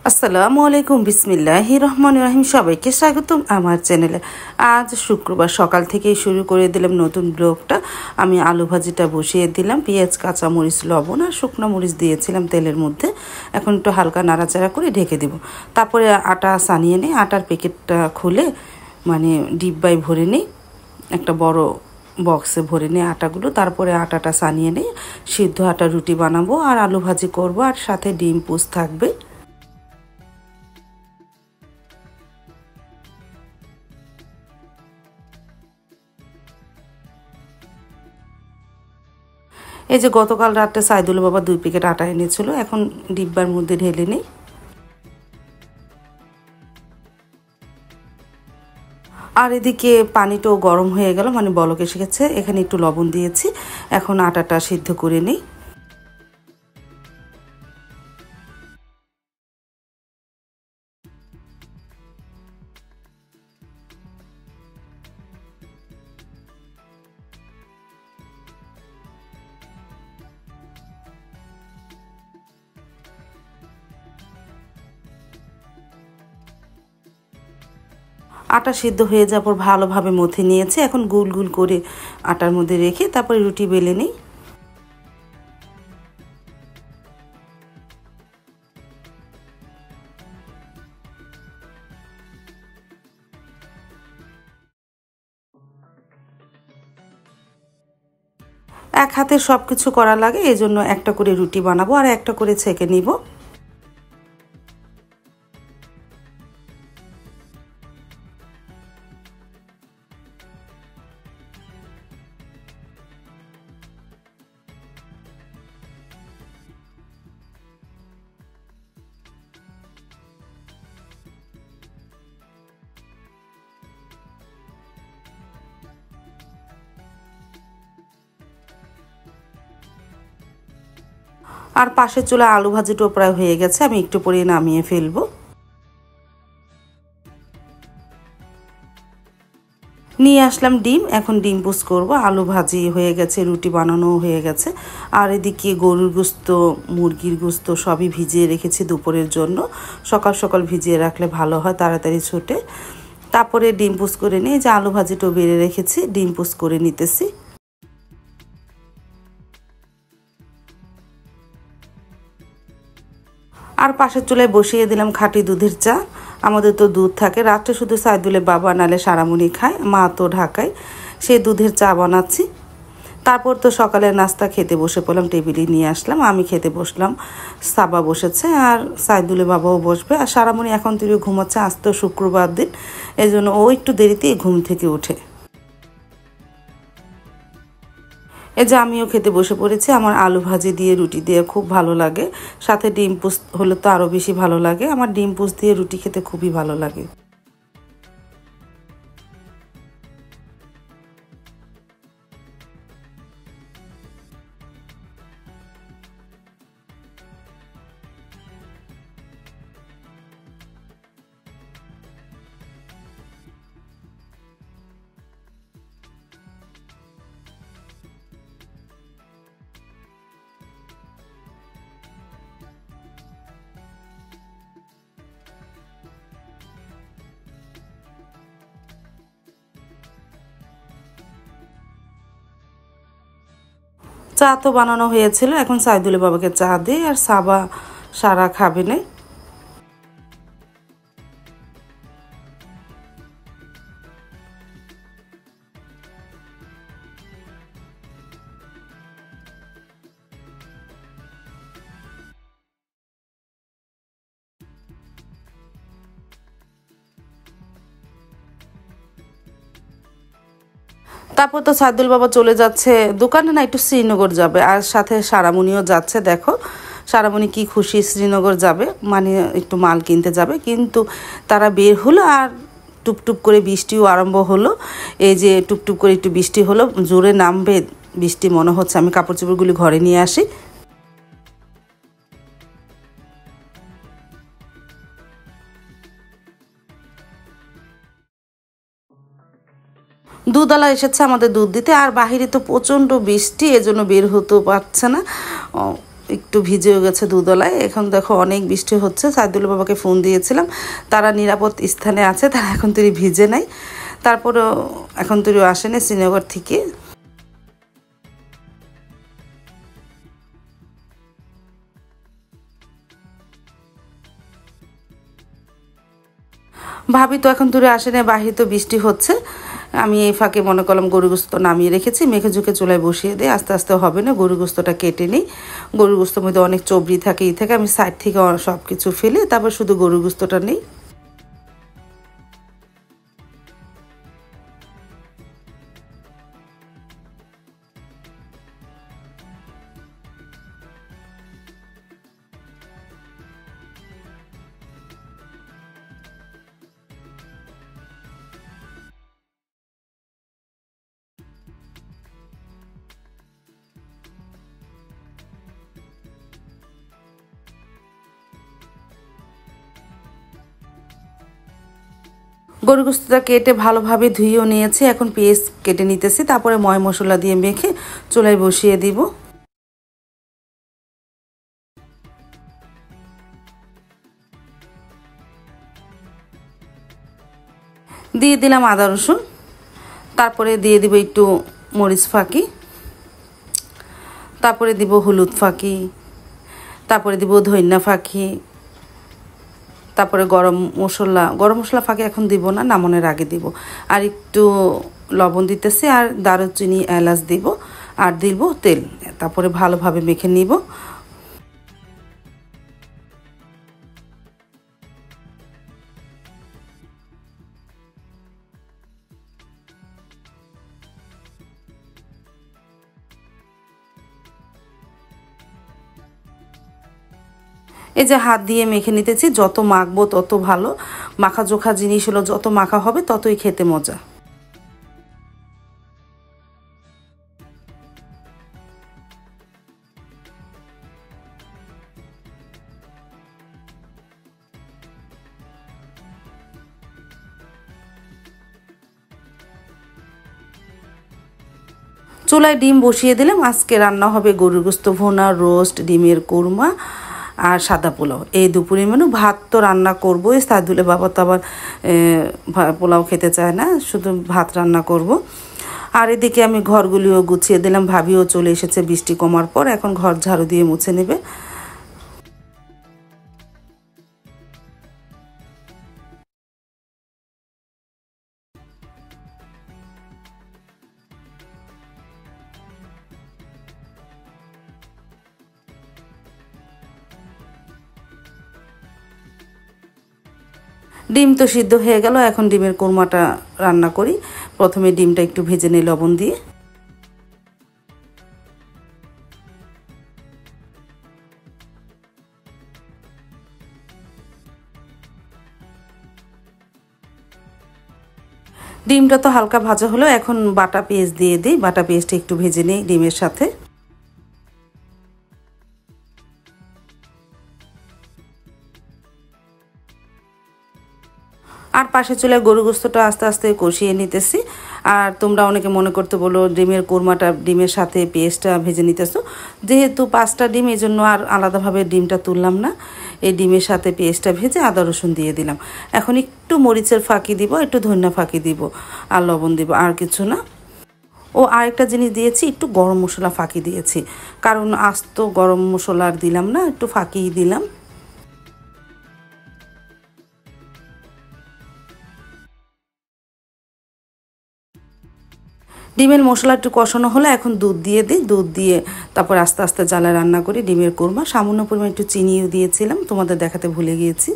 আসসালামু আলাইকুম বিসমিল্লাহির রহমানির রহিম। সবাইকে স্বাগতম আমার চ্যানেলে। আজ শুক্রবার সকাল থেকেই শুরু করে দিলাম নতুন ব্লগটা। আমি আলু ভাজিটা বসিয়ে দিলাম, পেঁয়াজ, কাঁচামরিচ, লবণ আর শুকনো মরিচ দিয়েছিলাম তেলের মধ্যে। এখন একটু হালকা নাড়াচাড়া করে ঢেকে দেব। তারপরে আটা সানিয়ে নিই, আটার প্যাকেটটা খুলে ডিব্বায় ভরে নিই, একটা বড় বক্সে ভরে নিই আটাগুলো। তারপরে আটাটা সানিয়ে নিই, সিদ্ধ আটা রুটি বানাবো আর আলু ভাজি করব, আর সাথে ডিম পোস্ট থাকবে। এই যে গতকাল রাতে সাইদুল বাবা 2 প্যাকেট আটা এনেছিল, এখন ডিব্বার মধ্যে ঢেলে নিই। আর এদিকে পানিটাও গরম হয়ে গেল, বলক এসে গেছে। এখানে একটু লবণ দিয়েছি, এখন আটাটা সিদ্ধ করে নিই। আটা সিদ্ধ হয়ে যাওয়ার পর ভালোভাবে মথে নিয়েছি। এখন গুল গুল করে আটার মধ্যে রেখে তারপরে রুটি বেলে নিই। এক হাতে সব কিছু করা লাগে, এই জন্য একটা করে রুটি বানাবো আর একটা করে ছেঁকে নিব। আর পাশের চুলা আলু ভাজিটাও প্রায় হয়ে গেছে, আমি একটু পরে নামিয়ে ফেলবো। নিয়ে আসলাম ডিম, এখন ডিম পোস্ট করব। আলু ভাজি হয়ে গেছে, রুটি বানানো হয়ে গেছে। আর এদিকে গরুর গোস্ত, মুরগির গোস্ত সবই ভিজিয়ে রেখেছি দুপুরের জন্য। সকাল সকাল ভিজিয়ে রাখলে ভালো হয়, তাড়াতাড়ি ছোটে। তারপরে ডিম পোস্ট করে নিয়ে যে আলু ভাজিটাও বেড়ে রেখেছি, ডিম পোস্ট করে নিতেছি। আর পাশের চুলায় বসিয়ে দিলাম খাঁটি দুধের চা। আমাদের তো দুধ থাকে, রাত্রে শুধু সাইদুলের বাবা নালে সারামুনি খায়, মা তো ঢাকায়। সেই দুধের চা বানাচ্ছি। তারপর তো সকালের নাস্তা খেতে বসে পড়লাম, টেবিলে নিয়ে আসলাম, আমি খেতে বসলাম, সাবা বসেছে আর সাইদুলের বাবাও বসবে। আর সারামুনি এখন তুই ঘুমাচ্ছে, আজ তো শুক্রবার দিন, এই জন্য ও একটু দেরিতেই ঘুম থেকে ওঠে। এই যে আমিও খেতে বসে পড়েছি। আমার আলু ভাজি দিয়ে রুটি দিয়ে খুব ভালো লাগে, সাথে ডিম পোস্ট হলে তো আরও বেশি ভালো লাগে। আমার ডিম পোস্ট দিয়ে রুটি খেতে খুবই ভালো লাগে। চা তো বানানো হয়েছিল, এখন সাইদুলের বাবাকে চা দিই আর সারা খাবে না। তারপর তো সাইদুল বাবা চলে যাচ্ছে দোকানে, না একটু শ্রীনগর যাবে, আর সাথে সারামণিও যাচ্ছে। দেখো সারামণি কি খুশি, শ্রীনগর যাবে, একটু মাল কিনতে যাবে। কিন্তু তারা বের হলো আর টুপটুপ করে বৃষ্টিও আরম্ভ হলো। এই যে টুপটুপ করে একটু বৃষ্টি হলো, জোরে নামবে বৃষ্টি মনে হচ্ছে। আমি কাপড় চোপড়গুলি ঘরে নিয়ে আসি। দুধওয়ালা এসেছে আমাদের দুধ দিতে, আর বাহিরে তো প্রচণ্ড বৃষ্টি, এজন্য বের হতেও পারছে না। একটু ভিজেও গেছে দুদলায়। এখন দেখো অনেক বৃষ্টি হচ্ছে। সাইদুল বাবাকে ফোন দিয়েছিলাম, তারা নিরাপদ স্থানে আছে, তারা এখন তুই ভিজে নাই। তারপরেও এখন তুই আসেনি শ্রীনগর থেকে। ভাবি তো এখন দূরে আসে না, বাহিরে তো বৃষ্টি হচ্ছে। আমি এই ফাঁকে মনে করলাম গরু গোস্ত নামিয়ে রেখেছি, মেখে ঝুঁকে চুলায় বসিয়ে দিই, আস্তে আস্তে হবে না। গরু গোস্তটা কেটে নিই। গরু গোস্তর মধ্যে অনেক চবড়ি থাকে, ই থাকে, আমি সাইড থেকে সব কিছু ফেলে তারপর শুধু গরু গোস্তটা নিই। গরু গোস্তটা কেটে ভালোভাবে ধুয়েও নিয়েছি, এখন পেঁয়াজ কেটে নিতেছি, তারপরে ময় মশলা দিয়ে মেখে চুলায় বসিয়ে দিব। দিয়ে দিলাম আদা রসুন, তারপরে দিয়ে দিব একটু মরিচ ফাঁকি, তারপরে দিব হলুদ ফাঁকি, তারপরে দিব ধনিয়া ফাঁকি, তারপরে গরম মশলা ফাঁকি এখন দিব না, নামানোর আগে দিব। আর একটু লবণ দিতেছি, আর দারুচিনি এলাচ দিব, আর দিব তেল। তারপরে ভালোভাবে মেখে নিব। এই যে হাত দিয়ে মেখে নিতেছি, যত মাখবো তত ভালো। মাখা জোখা জিনিস হলো, যত মাখা হবে ততই খেতে মজা। চুলায় ডিম বসিয়ে দিলাম। আজকে রান্না হবে গরুর গোস্ত ভুনা, রোস্ট, ডিমের কোরমা আর সাদা পোলাও। এই দুপুরের মেনু। ভাত তো রান্না করবোই, সাইদুলের বাবা তো আবার পোলাও খেতে চায় না, শুধু ভাত রান্না করব। আর এদিকে আমি ঘরগুলিও গুছিয়ে দিলাম, ভাবিও চলে এসেছে বৃষ্টি কমার পর, এখন ঘর ঝাড়ু দিয়ে মুছে নেবে। ডিম তো সিদ্ধ হয়ে গেল, এখন ডিমের কোরমাটা রান্না করি। প্রথমে ডিমটা একটু ভেজে নিই লবণ দিয়ে। ডিমটা তো হালকা ভাজা হলো, এখন বাটা পেঁয়াজ দিয়ে দিই। বাটা পেঁয়াজটা একটু ভেজে নিই ডিমের সাথে। আর পাশে চুলায় গরু গোস্তটা আস্তে আস্তে কষিয়ে নিতেছি। আর তোমরা অনেকে মনে করতে বলো ডিমের কোরমাটা ডিমের সাথে পেঁয়াজটা ভেজে নিতেছো। যেহেতু 5টা ডিম, এই জন্য আর আলাদাভাবে ডিমটা তুললাম না। এই ডিমের সাথে পেঁয়াজটা ভেজে আদা রসুন দিয়ে দিলাম। এখন একটু মরিচের ফাঁকি দিব, একটু ধনিয়া ফাঁকি দিব, আর লবণ দিব, আর কিছু না। ও আরেকটা জিনিস দিয়েছি, একটু গরম মশলা ফাঁকি দিয়েছি, কারণ আস্ত গরম মশলা আর দিলাম না, একটু ফাঁকিই দিলাম। ডিমের মশলা একটু কষানো হলে এখন দুধ দিয়ে দিই। দুধ দিয়ে তারপর আস্তে আস্তে জ্বালায় রান্না করি ডিমের কোরমা। সামান্য পরিমাণ একটু চিনিও দিয়েছিলাম, তোমাদের দেখাতে ভুলে গিয়েছি।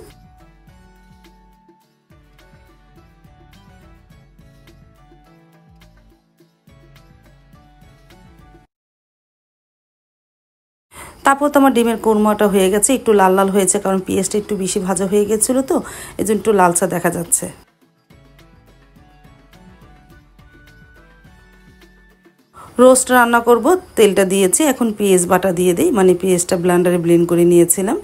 তারপর তো আমার ডিমের কোরমাটা হয়ে গেছে, একটু লাল লাল হয়েছে, কারণ পেঁয়াজটা একটু বেশি ভাজা হয়ে গেছিলো, তো এই জন্য একটু লালচা দেখা যাচ্ছে। রোস্ট রান্না করব, তেলটা দিয়েছি, এখন পেঁয়াজ বাটা দিয়ে দিই, মানে পেঁয়াজটা ব্লেন্ডারে ব্লেন্ড করে নিয়েছিলাম।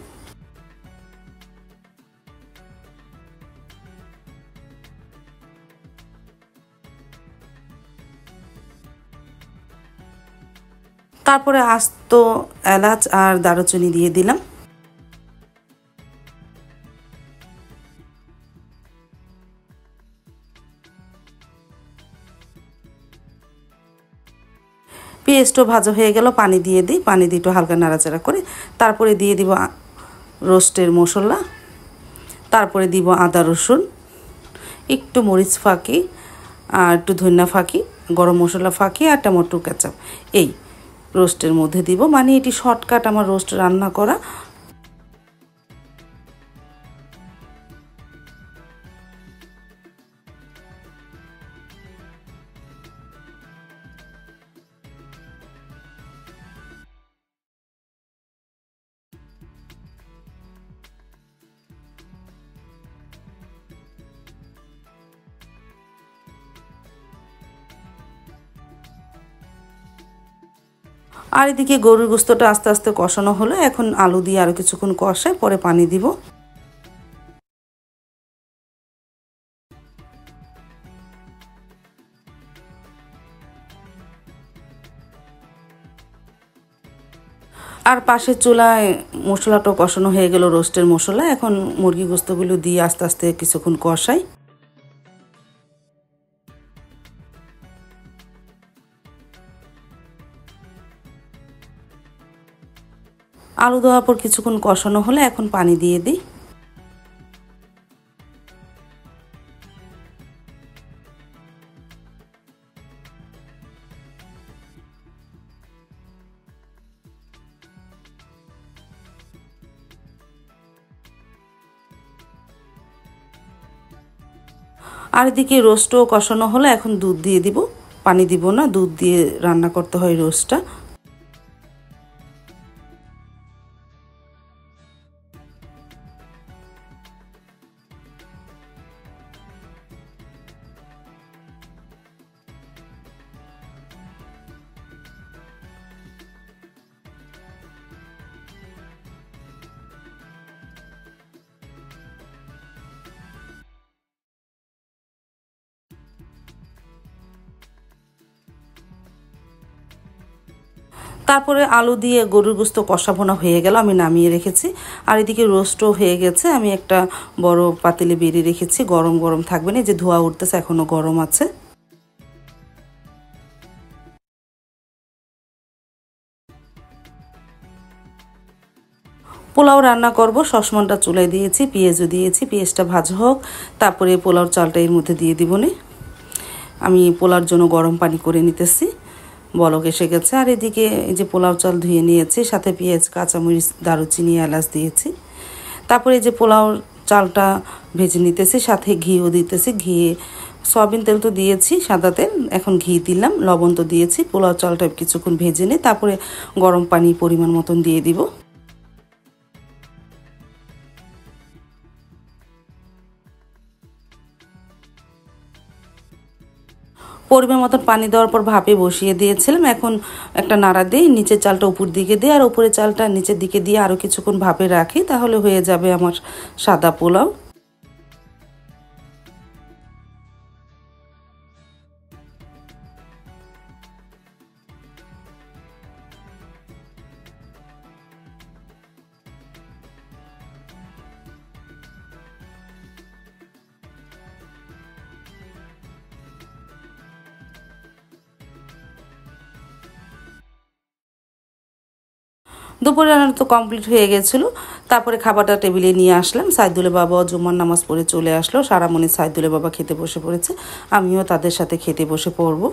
তারপরে আস্ত এলাচ আর দারুচিনি দিয়ে দিলাম। পেঁয়াজটা ভাজা হয়ে গেল, পানি দিয়ে দিই। পানি দিয়ে একটু হালকা নাড়াচাড়া করে তারপরে দিয়ে দিব রোস্টের মশলা, তারপরে দিব আদা রসুন, একটু মরিচ ফাঁকি আর একটু ধনিয়া ফাঁকি, গরম মশলা ফাঁকি আর টমেটো কেচাপ এই রোস্টের মধ্যে দিব। মানে এটি শর্টকাট আমার রোস্ট রান্না করা। আর এদিকে গরুর গোস্তটা আস্তে আস্তে কষানো হলো। এখন আলু দিয়ে আরও কিছুক্ষণ কষায় পরে পানি দিব। আর পাশের চুলায় মশলাটা কষানো হয়ে গেল, রোস্টের মশলা। এখন মুরগি গোস্তগুলো দিয়ে আস্তে আস্তে কিছুক্ষণ কষাই। আলু দেওয়ার পর কিছুক্ষণ কষানো হলে এখন পানি দিয়ে দিই। আর এদিকে রোস্টও কষানো হলো, এখন দুধ দিয়ে দিব। পানি দিব না, দুধ দিয়ে রান্না করতে হয় রোস্টটা। তারপরে আলু দিয়ে গরুর গোস্ত কষা ভোনা হয়ে গেল, আমি নামিয়ে রেখেছি। আর এদিকে রোস্টও হয়ে গেছে। আমি একটা বড় পাতিলে বেরিয়ে রেখেছি, গরম গরম থাকবে না, যে ধোয়া উঠতেছে এখনও গরম আছে। পোলাও রান্না করব, সসমানটা চুলায় দিয়েছি, পেঁয়াজও দিয়েছি। পেঁয়াজটা ভাজা হোক, তারপরে পোলাওর চালটা এর মধ্যে দিয়ে দিব নে। আমি পোলাওর জন্য গরম পানি করে নিতেছি, বলক এসে গেছে। আর এদিকে এই যে পোলাও চাল ধুয়ে নিয়েছি, সাথে পেঁয়াজ, কাঁচামরিচ, দারুচিনি, এলাচ দিয়েছি। তারপরে এই যে পোলাও চালটা ভেজে নিতেছি, সাথে ঘিও দিতেছি। ঘি সয়াবিন তেল তো দিয়েছি, সাদা তেল, এখন ঘি দিলাম, লবণ তো দিয়েছি। পোলাও চালটা কিছুক্ষণ ভেজে নিই, তারপরে গরম পানি পরিমাণ মতন দিয়ে দিব। পরিমাণ মতন পানি দেওয়ার পর ভাপে বসিয়ে দিয়েছিলাম। এখন একটা নাড়া দিয়ে নিচের চালটা উপর দিকে দিয়ে আর উপরের চালটা নিচের দিকে দিয়ে আরও কিছুক্ষণ ভাপে রাখি, তাহলে হয়ে যাবে আমার সাদা পোলাও। দুপুরে রান্না তো কমপ্লিট হয়ে গেছিলো। তারপরে খাবারটা টেবিলে নিয়ে আসলাম। সাইদুলের বাবা জুমার নামাজ পড়ে চলে আসলো। সারামণি সাইদুলের বাবা খেতে বসে পড়েছে, আমিও তাদের সাথে খেতে বসে পড়বো।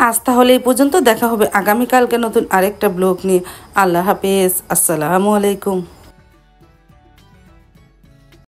আজ তাহলে এই পর্যন্ত, দেখা হবে আগামীকালকে নতুন আরেকটা ব্লগ নিয়ে। আল্লাহ হাফেজ, আসসালামু আলাইকুম।